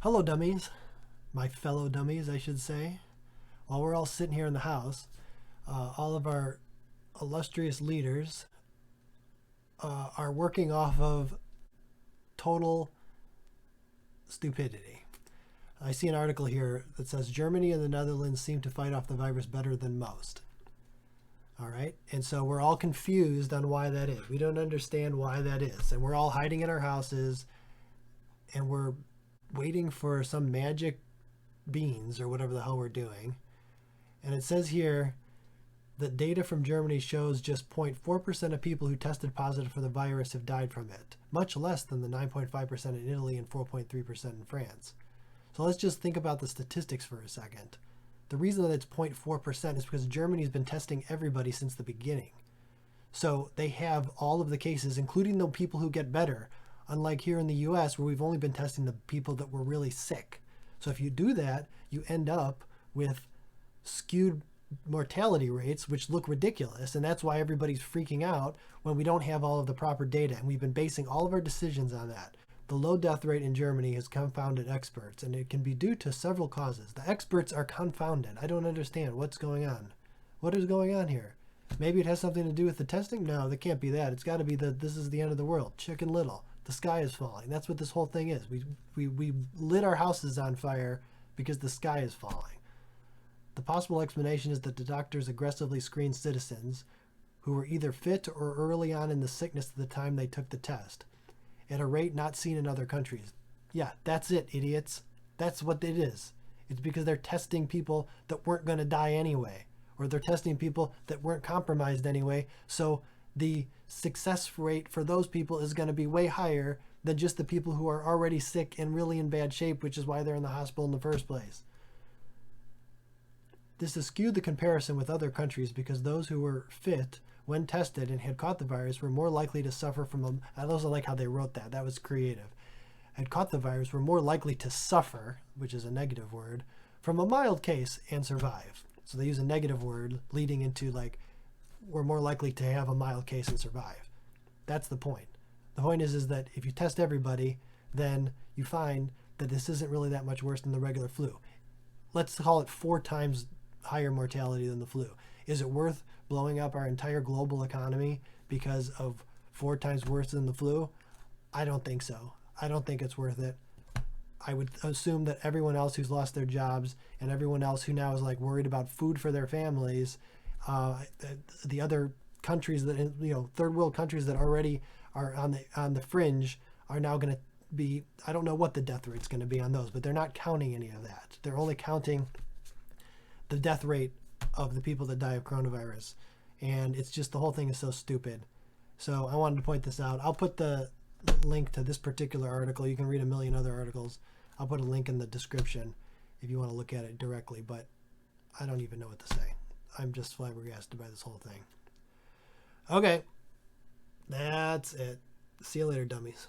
Hello, dummies. My fellow dummies, I should say. While we're all sitting here in the house, all of our illustrious leaders are working off of total stupidity. I see an article here that says Germany and the Netherlands seem to fight off the virus better than most. All right. And so we're all confused on why that is. We don't understand why that is. And we're all hiding in our houses and we're waiting for some magic beans or whatever the hell we're doing. And it says here that data from Germany shows just 0.4% of people who tested positive for the virus have died from it, much less than the 9.5% in Italy and 4.3% in France. So let's just think about the statistics for a second. The reason that it's 0.4% is because Germany's been testing everybody since the beginning. So they have all of the cases, including the people who get better, unlike here in the US where we've only been testing the people that were really sick. So if you do that, you end up with skewed mortality rates, which look ridiculous. And that's why everybody's freaking out when we don't have all of the proper data. And we've been basing all of our decisions on that. The low death rate in Germany has confounded experts, and it can be due to several causes. The experts are confounded. I don't understand what's going on. What is going on here? Maybe it has something to do with the testing? No, that can't be that. It's got to be that this is the end of the world. Chicken Little. The sky is falling. That's what this whole thing is. We lit our houses on fire because the sky is falling. The possible explanation is that the doctors aggressively screened citizens who were either fit or early on in the sickness at the time they took the test, at a rate not seen in other countries. Yeah, that's it, idiots. That's what it is. It's because they're testing people that weren't going to die anyway, or they're testing people that weren't compromised anyway. So the success rate for those people is going to be way higher than just the people who are already sick and really in bad shape, which is why they're in the hospital in the first place. This has skewed the comparison with other countries because those who were fit when tested and had caught the virus were more likely to suffer from I also like how they wrote that. That was creative. Had caught the virus were more likely to suffer, which is a negative word, from a mild case and survive. So they use a negative word leading into like we're more likely to have a mild case and survive. That's the point. The point is that if you test everybody, then you find that this isn't really that much worse than the regular flu. Let's call it 4 times higher mortality than the flu. Is it worth blowing up our entire global economy because of 4 times worse than the flu? I don't think so. I don't think it's worth it. I would assume that everyone else who's lost their jobs and everyone else who now is like worried about food for their families, the other countries that, third world countries that already are on the fringe are now going to be, I don't know what the death rate's going to be on those, but they're not counting any of that. They're only counting the death rate of the people that die of coronavirus. And it's just, the whole thing is so stupid. So I wanted to point this out. I'll put the link to this particular article. You can read a million other articles. I'll put a link in the description if you want to look at it directly, but I don't even know what to say. I'm just flabbergasted by this whole thing. Okay. That's it. See you later, dummies.